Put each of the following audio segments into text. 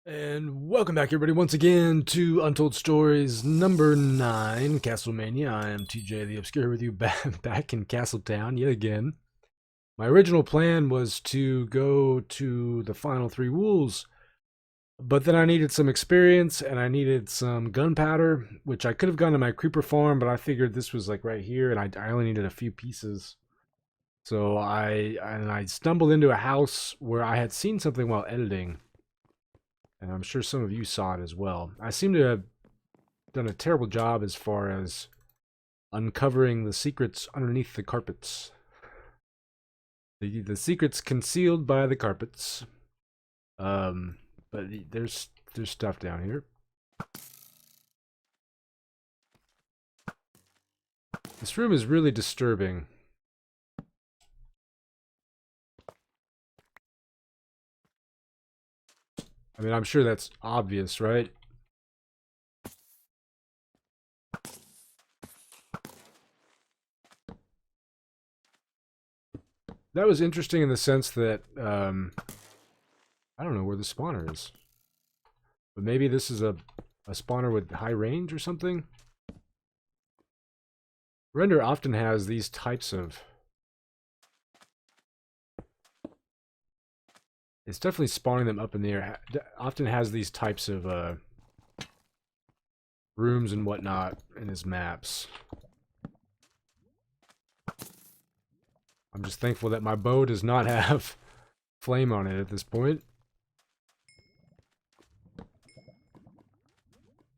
And welcome back, everybody, once again to Untold Stories number 9, Castlemania. I am TJ the Obscure with you back in Castletown yet again. My original plan was to go to the final 3 wolves, but then I needed some experience and I needed some gunpowder, which I could have gone to my creeper farm, but I figured this was like right here and I only needed a few pieces. So I stumbled into a house where I had seen something while editing. And I'm sure some of you saw it as well. I seem to have done a terrible job as far as uncovering the secrets underneath the carpets. The secrets concealed by the carpets. But there's stuff down here. This room is really disturbing. I mean, I'm sure that's obvious, right? That was interesting in the sense that, I don't know where the spawner is. But maybe this is a spawner with high range or something? Render often has these types of... It's definitely spawning them up in the air. Often has these types of rooms and whatnot in his maps. I'm just thankful that my bow does not have flame on it at this point.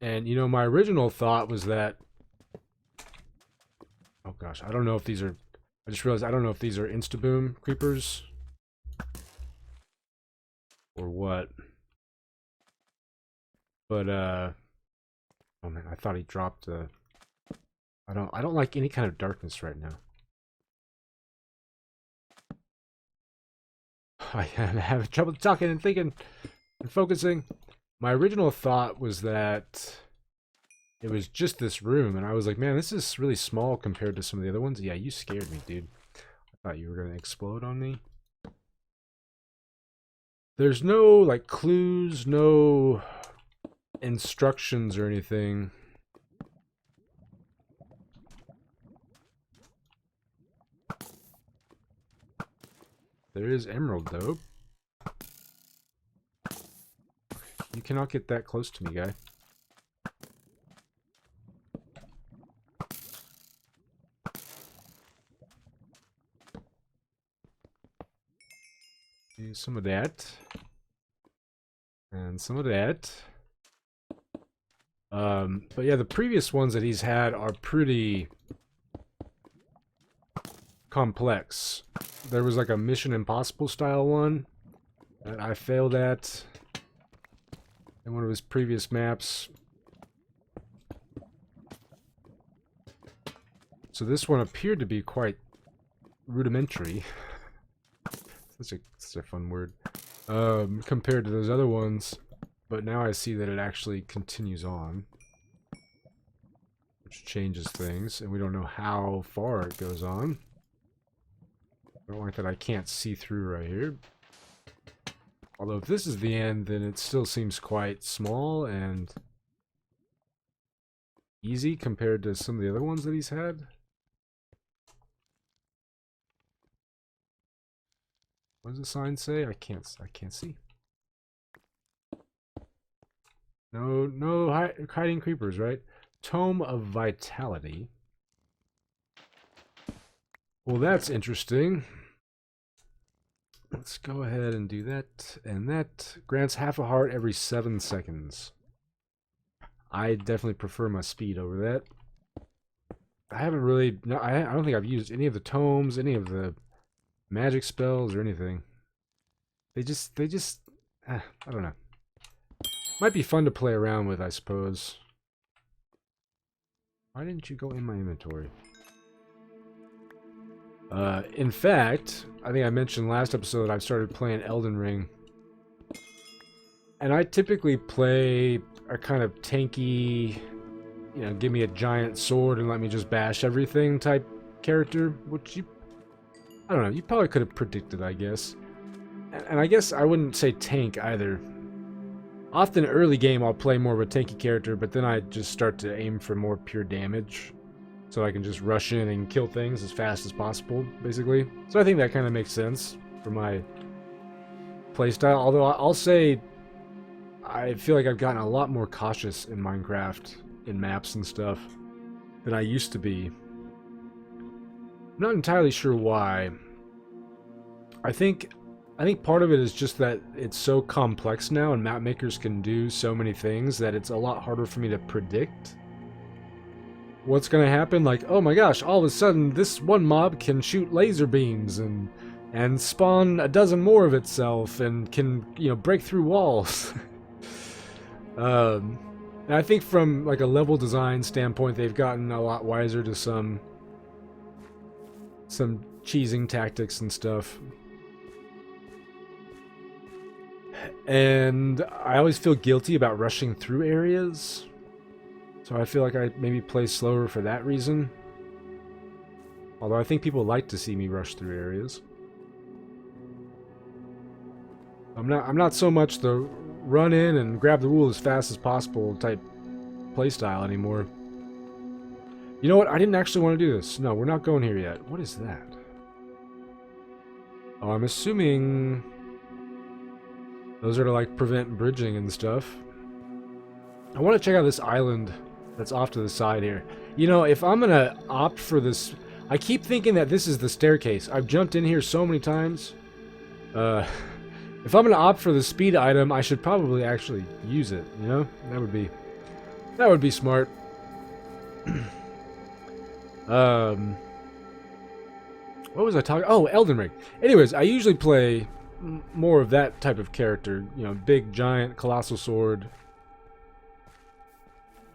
And, you know, my original thought was that... Oh gosh, I don't know if these are... I just realized I don't know if these are insta-boom creepers. Or what. But, oh man, I thought he dropped the... I don't like any kind of darkness right now. I am having trouble talking and thinking and focusing. My original thought was that it was just this room, and I was like, man, this is really small compared to some of the other ones. Yeah, you scared me, dude. I thought you were going to explode on me. There's no, like, clues, no instructions or anything. There is emerald, though. You cannot get that close to me, guy. Use some of that. And some of that. But yeah, the previous ones that he's had are pretty complex. There was like a Mission Impossible style one that I failed at in one of his previous maps. So this one appeared to be quite rudimentary. Such a fun word. Compared to those other ones. But now I see that it actually continues on. Which changes things, and we don't know how far it goes on. I don't like that I can't see through right here. Although if this is the end, then it still seems quite small and easy compared to some of the other ones that he's had. What does the sign say? I can't see. No hiding creepers, right? Tome of Vitality. Well, that's interesting. Let's go ahead and do that. And that grants half a heart every 7 seconds. I definitely prefer my speed over that. I haven't really... No, I don't think I've used any of the tomes, any of the magic spells or anything. They just I don't know. Might be fun to play around with, I suppose. Why didn't you go in my inventory? In fact, I think I mentioned last episode that I've started playing Elden Ring. And I typically play a kind of tanky, you know, give me a giant sword and let me just bash everything type character, which I don't know, you probably could have predicted, I guess. And I guess I wouldn't say tank either. Often early game I'll play more of a tanky character, but then I just start to aim for more pure damage. So I can just rush in and kill things as fast as possible, basically. So I think that kind of makes sense for my playstyle. Although I'll say I feel like I've gotten a lot more cautious in Minecraft, in maps and stuff, than I used to be. I'm not entirely sure why. I think part of it is just that it's so complex now, and mapmakers can do so many things that it's a lot harder for me to predict what's gonna happen. Like, oh my gosh, all of a sudden this one mob can shoot laser beams and spawn a dozen more of itself and can, you know, break through walls. And I think from like a level design standpoint, they've gotten a lot wiser to some cheesing tactics and stuff. And I always feel guilty about rushing through areas. So I feel like I maybe play slower for that reason. Although I think people like to see me rush through areas. I'm not so much the run in and grab the wool as fast as possible type playstyle anymore. You know what? I didn't actually want to do this. No, we're not going here yet. What is that? Oh, I'm assuming those are to like prevent bridging and stuff. I want to check out this island that's off to the side here. You know, if I'm gonna opt for this, I keep thinking that this is the staircase. I've jumped in here so many times. If I'm gonna opt for the speed item, I should probably actually use it, you know? That would be smart. What was I talking? Oh, Elden Ring. Anyways, I usually play more of that type of character, you know, big, giant, colossal sword.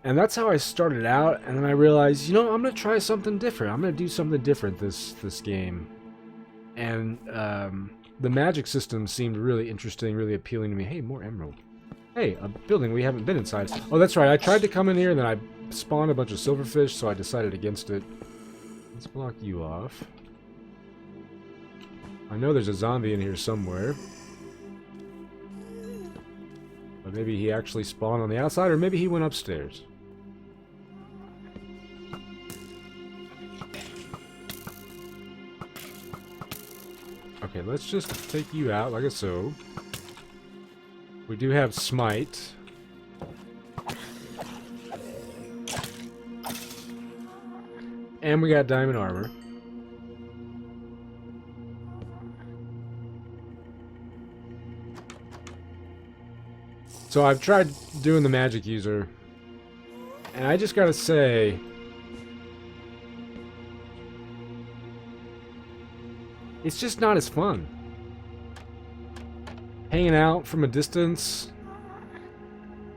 And that's how I started out, and then I realized, you know, I'm gonna try something different. I'm gonna do something different this game. And the magic system seemed really interesting, really appealing to me. Hey, more emerald. Hey, a building we haven't been inside. Oh, that's right. I tried to come in here, and then I spawned a bunch of silverfish, so I decided against it. Let's block you off. I know there's a zombie in here somewhere. But maybe he actually spawned on the outside, or maybe he went upstairs. Okay, let's just take you out like so. We do have smite. And we got diamond armor. So I've tried doing the magic user, and I just gotta say, it's just not as fun. Hanging out from a distance,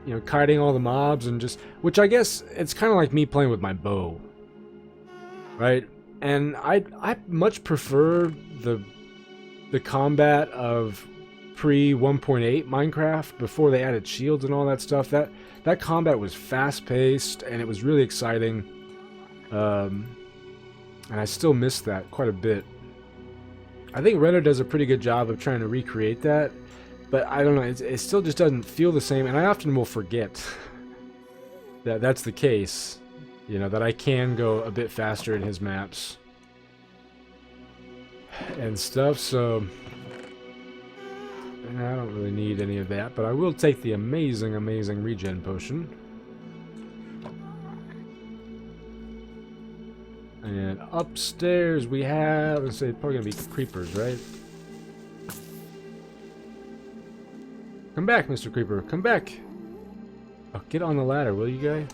you know, kiting all the mobs and just, which I guess it's kind of like me playing with my bow, right? And I much prefer the combat of pre 1.8 Minecraft, before they added shields and all that stuff. That combat was fast paced and it was really exciting, and I still miss that quite a bit. I think Render does a pretty good job of trying to recreate that, but I don't know, it still just doesn't feel the same, and I often will forget that that's the case, you know, that I can go a bit faster in his maps and stuff. So I don't really need any of that, but I will take the amazing, amazing regen potion. And upstairs we have, let's say, probably gonna be creepers, right? Come back, Mr. Creeper, come back! Oh, get on the ladder, will you, guy?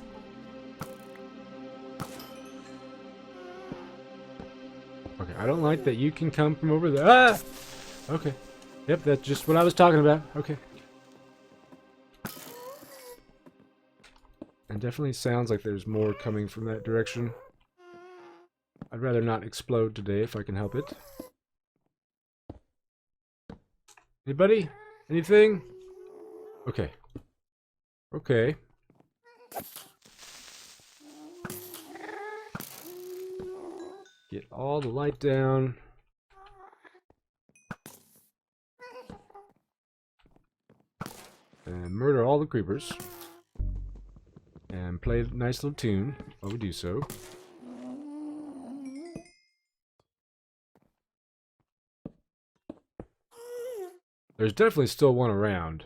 Okay, I don't like that you can come from over there. Ah! Okay. Yep, that's just what I was talking about. Okay. It definitely sounds like there's more coming from that direction. I'd rather not explode today if I can help it. Anybody? Anything? Okay. Okay. Get all the light down. and murder all the creepers. And play a nice little tune while we do so. There's definitely still one around.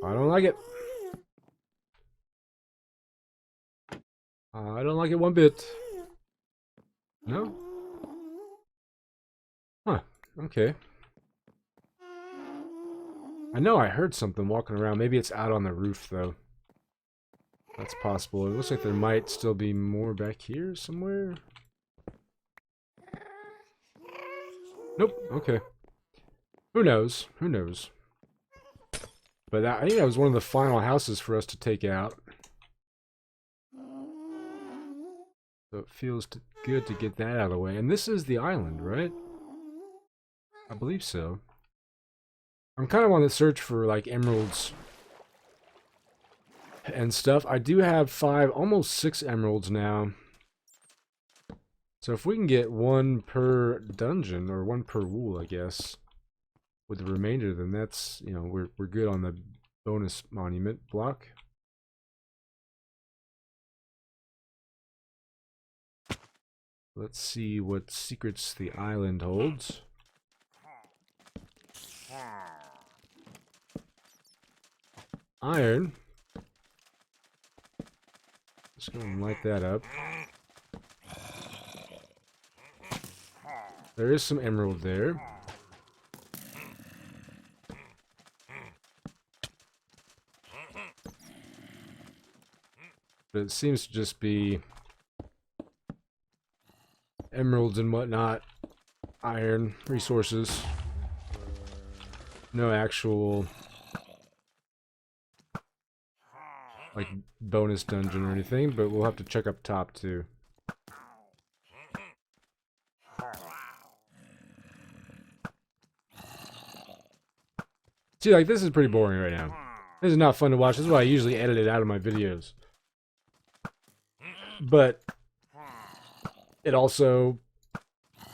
I don't like it. I don't like it one bit. No? Huh. Okay. I know I heard something walking around. Maybe it's out on the roof, though. That's possible. It looks like there might still be more back here somewhere. Nope. Okay. Who knows? Who knows? But I think that was one of the final houses for us to take out. So it feels good to get that out of the way. And this is the island, right? I believe so. I'm kind of on the search for, like, emeralds and stuff. I do have 5, almost 6 emeralds now. So if we can get 1 per dungeon, or 1 per wool, I guess, with the remainder, then that's, you know, we're good on the bonus monument block. Let's see what secrets the island holds. Iron. Let's go and light that up. There is some emerald there. But it seems to just be emeralds and whatnot. Iron resources. No actual, like, bonus dungeon or anything, but we'll have to check up top too. See, like, this is pretty boring right now. This is not fun to watch. This is why I usually edit it out of my videos. But it also,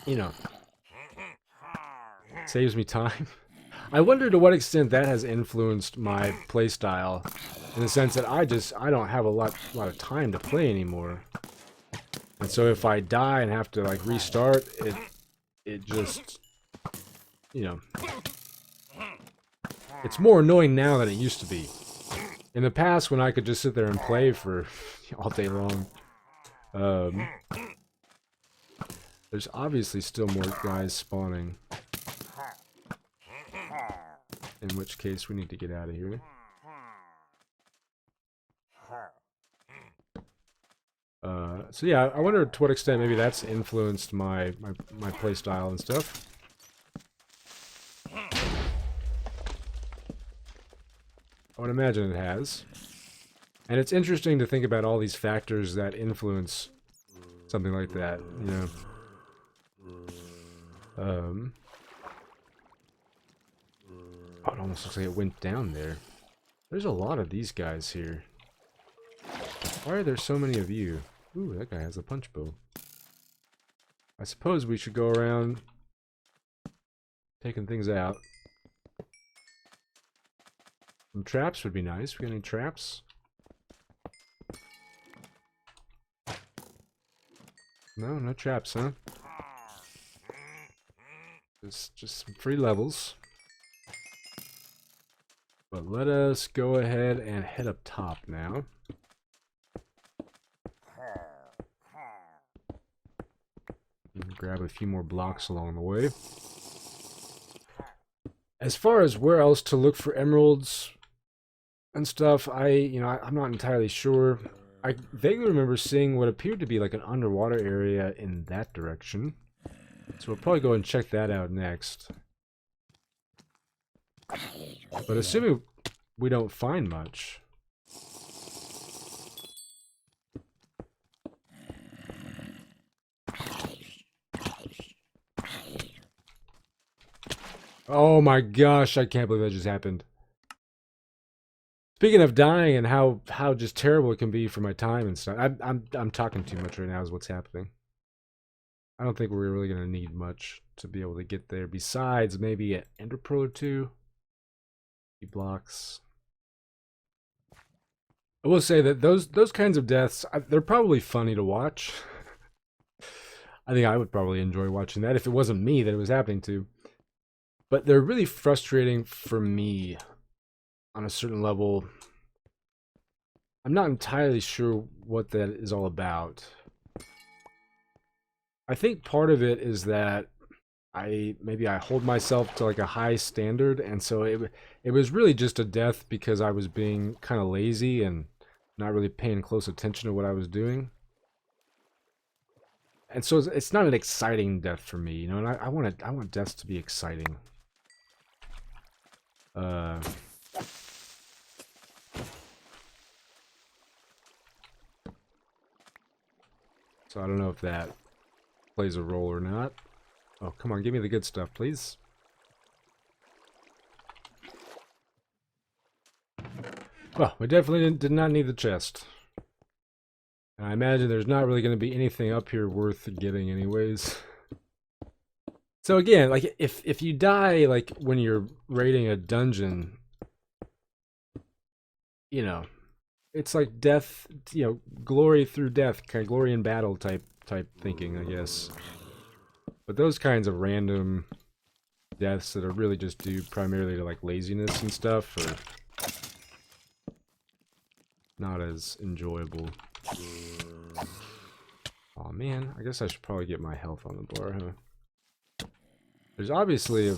you know, saves me time. I wonder to what extent that has influenced my playstyle, in the sense that I don't have a lot of time to play anymore. And so if I die and have to, like, restart, it just, you know, it's more annoying now than it used to be. In the past, when I could just sit there and play for all day long, there's obviously still more guys spawning. In which case, we need to get out of here. So yeah, I wonder to what extent maybe that's influenced my playstyle and stuff. I would imagine it has. And it's interesting to think about all these factors that influence something like that, you know. Oh, it almost looks like it went down there. There's a lot of these guys here. Why are there so many of you? Ooh, that guy has a punch bow. I suppose we should go around taking things out. Some traps would be nice. We got any traps? No, no traps, huh? Just some free levels. But let us go ahead and head up top now. And grab a few more blocks along the way. As far as where else to look for emeralds and stuff, I'm not entirely sure. I vaguely remember seeing what appeared to be like an underwater area in that direction. So we'll probably go and check that out next. But assuming we don't find much. Oh my gosh, I can't believe that just happened. Speaking of dying and how just terrible it can be for my time and stuff, I'm talking too much right now is what's happening. I don't think we're really gonna need much to be able to get there. Besides maybe an Ender Pearl or two. Blocks. I will say that those kinds of deaths, they're probably funny to watch. I think I would probably enjoy watching that if it wasn't me that it was happening to. But they're really frustrating for me on a certain level. I'm not entirely sure what that is all about. I think part of it is that maybe I hold myself to like a high standard, and so it was really just a death because I was being kind of lazy and not really paying close attention to what I was doing. And so it's not an exciting death for me, you know, and I want deaths to be exciting. So I don't know if that plays a role or not. Oh, come on, give me the good stuff, please. Well, we definitely did not need the chest. And I imagine there's not really going to be anything up here worth getting anyways. So again, like, if you die, like, when you're raiding a dungeon, you know, it's like death, you know, glory through death, kind of glory in battle type thinking, I guess. But those kinds of random deaths that are really just due primarily to, like, laziness and stuff are not as enjoyable. Oh man, I guess I should probably get my health on the bar, huh? There's obviously a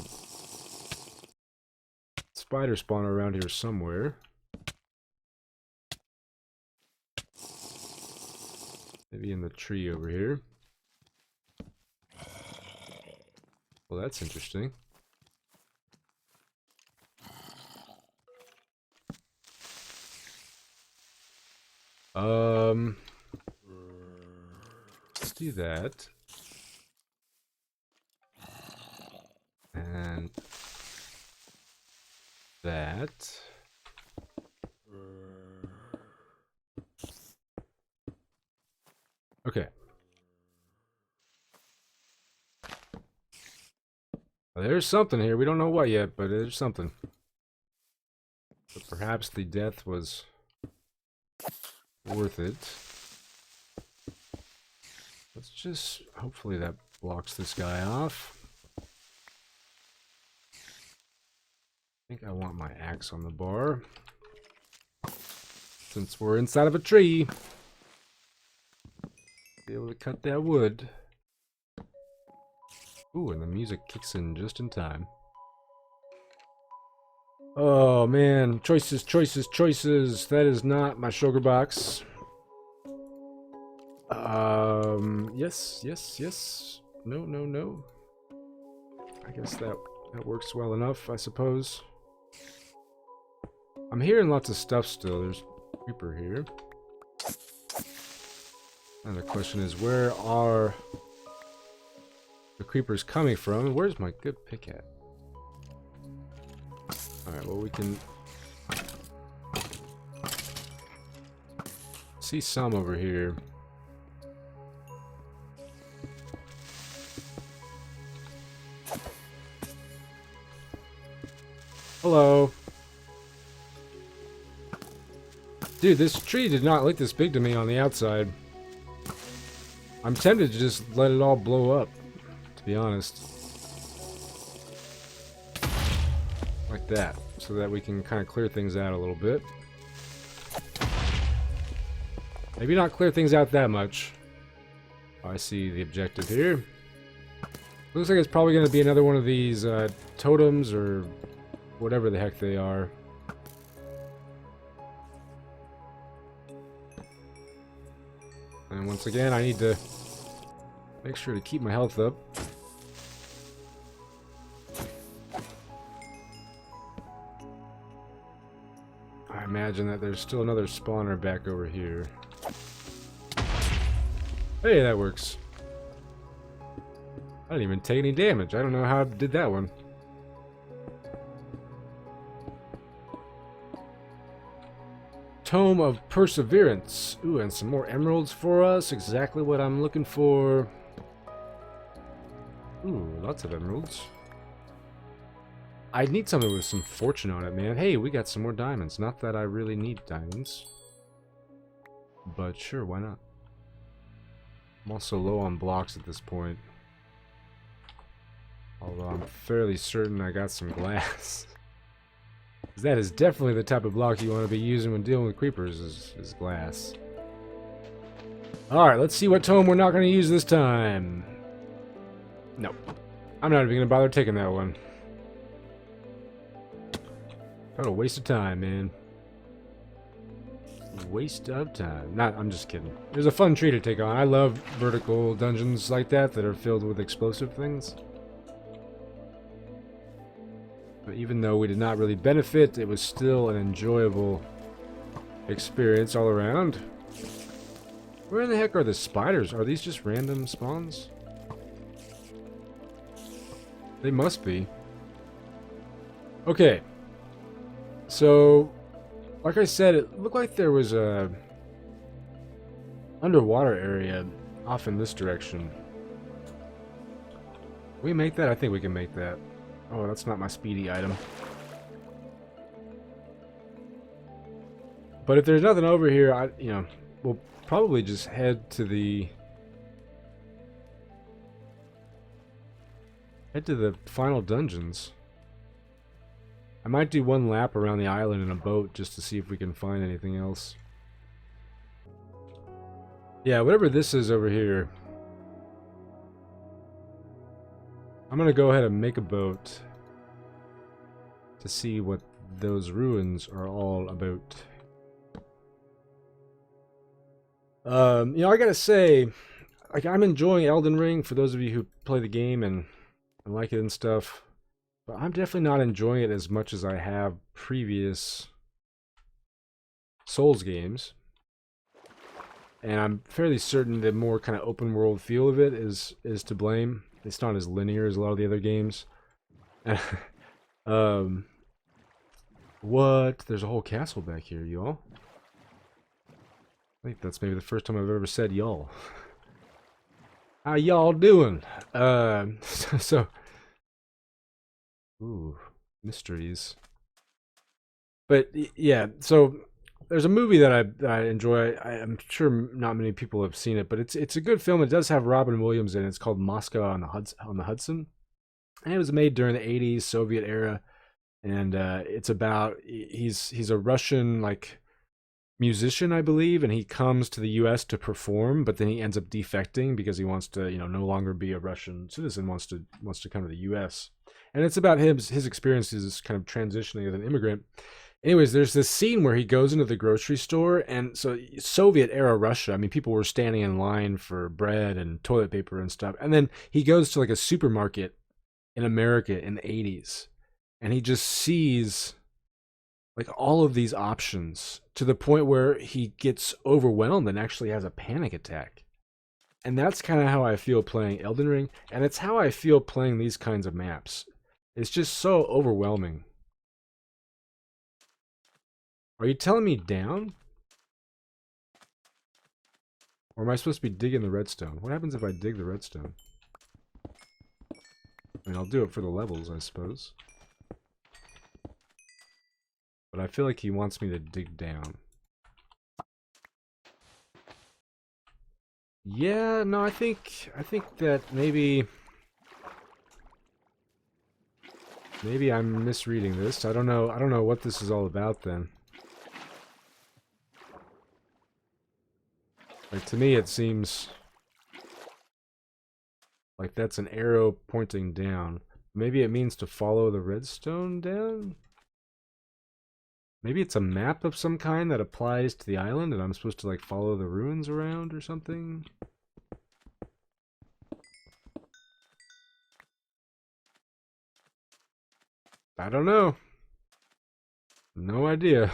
spider spawner around here somewhere. Maybe in the tree over here. Well, that's interesting. Let's do that. And that. Okay. Well, there's something here. We don't know what yet, but there's something. But perhaps the death was worth it. Let's just... hopefully that blocks this guy off. I think I want my axe on the bar. Since we're inside of a tree. Be able to cut that wood. Ooh, and the music kicks in just in time. Oh man, choices, choices, choices. That is not my sugar box. Yes, yes, yes. No, no, no. I guess that works well enough, I suppose. I'm hearing lots of stuff still. There's a creeper here. And the question is, where are the creepers coming from? Where's my good pick at? Alright, well, we can see some over here. Hello. Dude, this tree did not look this big to me on the outside. I'm tempted to just let it all blow up, to be honest. Like that, so that we can kind of clear things out a little bit. Maybe not clear things out that much. Oh, I see the objective here. Looks like it's probably going to be another one of these totems or whatever the heck they are. And once again, I need to make sure to keep my health up. I imagine that there's still another spawner back over here. Hey, that works. I didn't even take any damage. I don't know how I did that one. Tome of Perseverance. Ooh, and some more emeralds for us. Exactly what I'm looking for. Ooh, lots of emeralds. I need something with some fortune on it, man. Hey, we got some more diamonds. Not that I really need diamonds. But sure, why not? I'm also low on blocks at this point. Although I'm fairly certain I got some glass. That is definitely the type of block you want to be using when dealing with creepers, is glass. Alright, let's see what tome we're not going to use this time. Nope. I'm not even going to bother taking that one. What a waste of time, man. Waste of time. I'm just kidding. It was a fun tree to take on. I love vertical dungeons like that are filled with explosive things. But even though we did not really benefit, it was still an enjoyable experience all around. Where in the heck are the spiders? Are these just random spawns? They must be. Okay. So, like I said, it looked like there was a underwater area off in this direction. Can we make that? I think we can make that. Oh, that's not my speedy item. But if there's nothing over here, we'll probably just head to the final dungeons. I might do one lap around the island in a boat just to see if we can find anything else. Yeah, whatever this is over here. I'm gonna go ahead and make a boat to see what those ruins are all about. I gotta say, like, I'm enjoying Elden Ring for those of you who play the game and like it and stuff, but I'm definitely not enjoying it as much as I have previous Souls games. And I'm fairly certain the more kind of open world feel of it is to blame. It's not as linear as a lot of the other games. What? There's a whole castle back here, y'all. I think that's maybe the first time I've ever said y'all. How y'all doing? Ooh, mysteries. But yeah, so there's a movie that I enjoy. I'm sure not many people have seen it, but it's a good film. It does have Robin Williams in it. It's called Moscow on the Hudson, and it was made during the '80s Soviet era. And it's about he's a Russian like musician, I believe, and he comes to the U.S. to perform, but then he ends up defecting because he wants to no longer be a Russian citizen, wants to come to the U.S. And it's about his experiences kind of transitioning as an immigrant. Anyways, there's this scene where he goes into the grocery store, and so Soviet era Russia, I mean, people were standing in line for bread and toilet paper and stuff, and then he goes to like a supermarket in America in the 80s, and he just sees like all of these options to the point where he gets overwhelmed and actually has a panic attack. And that's kind of how I feel playing Elden Ring, and it's how I feel playing these kinds of maps. It's just so overwhelming. Are you telling me down? Or am I supposed to be digging the redstone? What happens if I dig the redstone? I mean, I'll do it for the levels, I suppose. But I feel like he wants me to dig down. Yeah, no, I think that maybe I'm misreading this. I don't know what this is all about then. Like, to me it seems like that's an arrow pointing down. Maybe it means to follow the redstone down? Maybe it's a map of some kind that applies to the island and I'm supposed to like follow the ruins around or something? I don't know. No idea.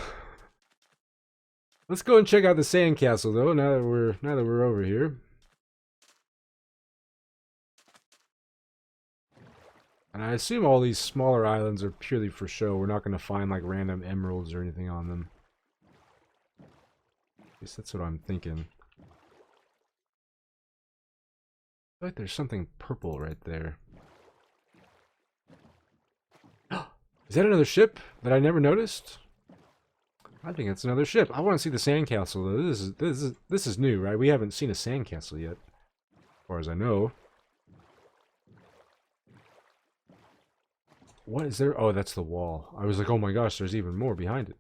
Let's go and check out the sandcastle though, now that we're over here. And I assume all these smaller islands are purely for show. We're not going to find like random emeralds or anything on them. At least that's what I'm thinking. I feel like there's something purple right there. Is that another ship that I never noticed? I think it's another ship. I want to see the sandcastle though. This is new, right? We haven't seen a sandcastle yet, as far as I know. What is there? Oh, that's the wall. I was like, oh my gosh, there's even more behind it.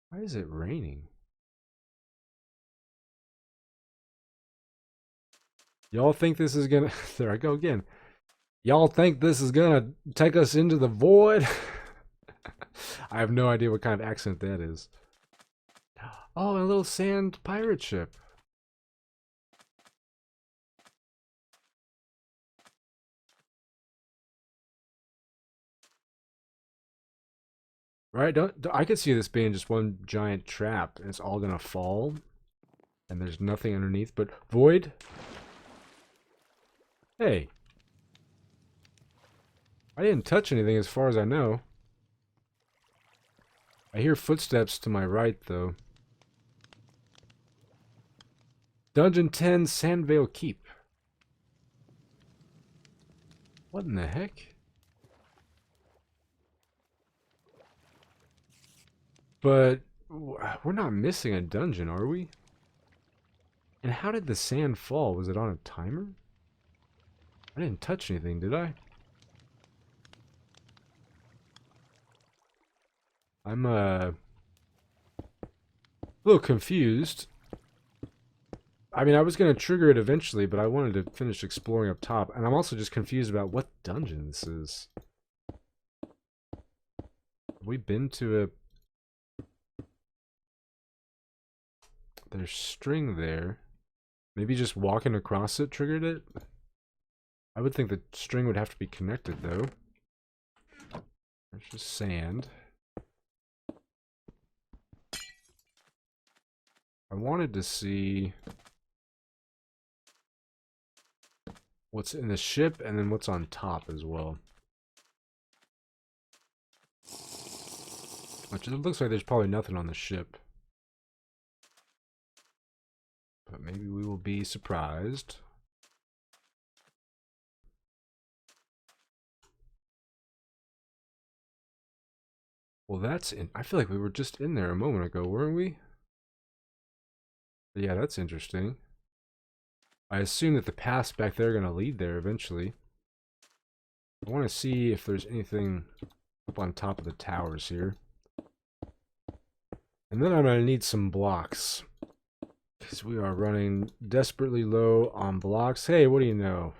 Why is it raining? Y'all think this is gonna... There I go again. Y'all think this is gonna take us into the void? I have no idea what kind of accent that is. Oh, a little sand pirate ship. Right? I could see this being just one giant trap, and it's all gonna fall, and there's nothing underneath but void. Hey, I didn't touch anything as far as I know. I hear footsteps to my right, though. Dungeon 10, Sandvale Keep. What in the heck? But we're not missing a dungeon, are we? And how did the sand fall? Was it on a timer? I didn't touch anything, did I? I'm a little confused. I mean, I was going to trigger it eventually, but I wanted to finish exploring up top. And I'm also just confused about what dungeon this is. Have we been to a... There's string there. Maybe just walking across it triggered it? I would think the string would have to be connected, though. There's just sand. I wanted to see what's in the ship and then what's on top as well. Which it looks like there's probably nothing on the ship. But maybe we will be surprised. Well, that's in... I feel like we were just in there a moment ago, weren't we? Yeah, that's interesting. I assume that the paths back there are going to lead there eventually. I want to see if there's anything up on top of the towers here. And then I'm going to need some blocks. Because we are running desperately low on blocks. Hey, what do you know?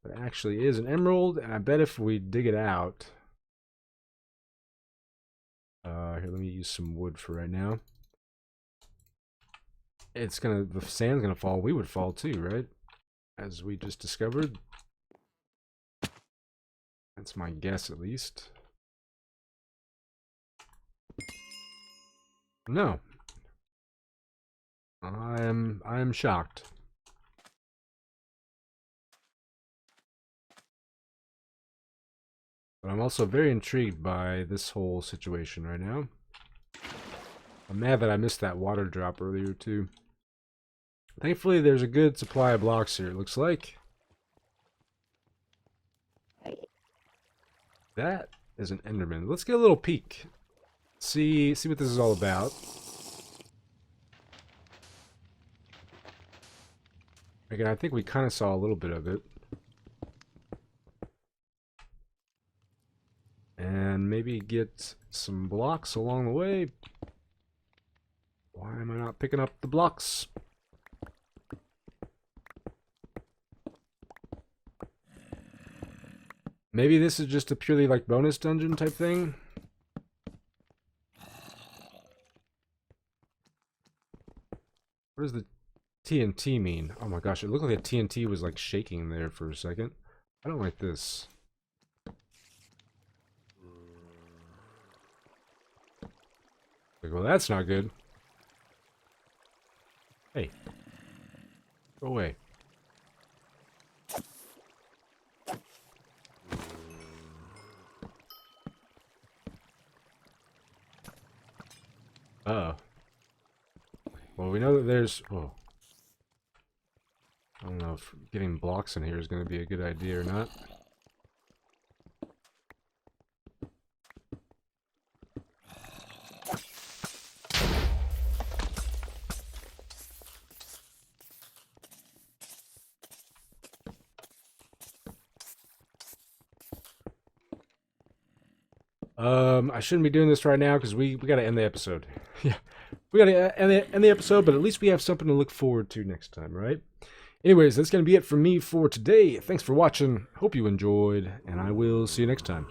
It actually is an emerald, and I bet if we dig it out... here, let me use some wood for right now. It's gonna... The sand's gonna fall. We would fall too, right? As we just discovered. That's my guess, at least. No. I am shocked. But I'm also very intrigued by this whole situation right now. I'm mad that I missed that water drop earlier too. Thankfully, there's a good supply of blocks here, it looks like. That is an Enderman. Let's get a little peek. See what this is all about. Again, I think we kind of saw a little bit of it. And maybe get some blocks along the way. Why am I not picking up the blocks? Maybe this is just a purely like bonus dungeon type thing. What does the TNT mean? Oh my gosh, it looked like the TNT was like shaking there for a second. I don't like this. Like, well, that's not good. Hey. Go away. Uh-oh. Well, we know that there's... Oh. I don't know if getting blocks in here is going to be a good idea or not. I shouldn't be doing this right now because we got to end the episode. Yeah, we got to end the episode, but at least we have something to look forward to next time, right? Anyways, that's going to be it from me for today. Thanks for watching. Hope you enjoyed, and I will see you next time.